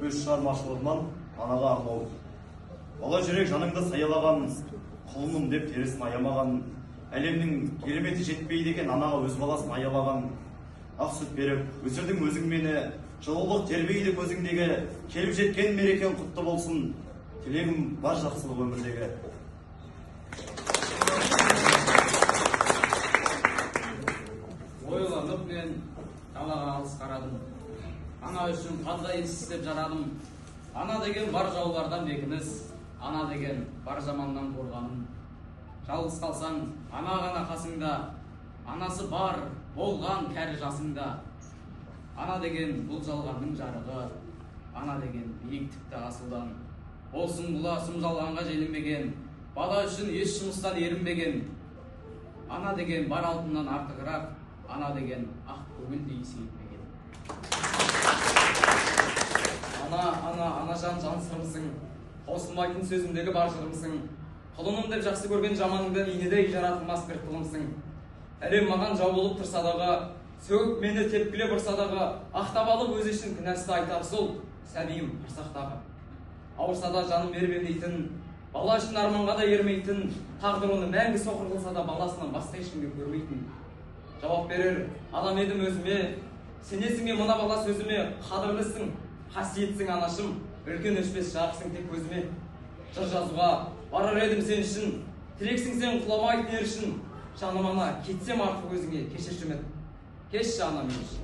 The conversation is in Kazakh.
өз шығармашылығынан анаға арнау. Бала жүрек жаныңды саялаған, құлыным деп терісін аямаған, әлемнің кереметі жетпейді екен анаға өз баласын аялаған. Ақ сүт беріп, өсірдің өзің мені, жылулық тербейді көзіңдегі, келіп жеткен мерекен құтты болсын, тілегім бар жақсылық өмірдегі. Ойланып мен далаға алыс қарадым. Ана үшін қандай іс істеп жарадым. Ана деген бар жаулардан бекініс, ана деген бар жаманнан қорғаным. Жалғыз қалсаң, ана ғана қасыңда, анасы бар, болған кәрі жасыңда. Ана деген бұл жалғанның жарығы, ана деген биіктікті асылдан. Болсын бұла сұм жалғанға желінбеген, бала үшін еш жұмыстан ерінбеген. Ана деген бар алтыннан артығырақ, ана деген ақ көңілдей сейітмеген. Ана жан сырымсың, қосылмайтын сөзімдегі бар жырымсың. Құлыным деп жақсы көрген жаманыңды инедей жаратылмас бір қылымсың. Әлем маған жау болып тұрса дағы, сөгіп мені тепкілеп ұрса дағы, ақтап алып өзі үшін кінәсті айтар сол, сәбиім құрсақтағы. Ауырса да жаным беріп емдейтін, бала үшін арманға да ермейтін, тағдыр оны мәңгі соқыр қылса да баласынан басқа ешкімге көрмейтін. Жауап берер адам едім өзіме, сенесің бе мына бала сөзіме, қадірлісің, қасиетсің анашым, үлкен өшпес жарықсың тек көзіме. Жыр жазуға барар едім сен үшін, тілексің сен құламайтын ер үшін. Жаным ана, кетсем артық өзіңе, кешірші мен, кешші ана мен үшін.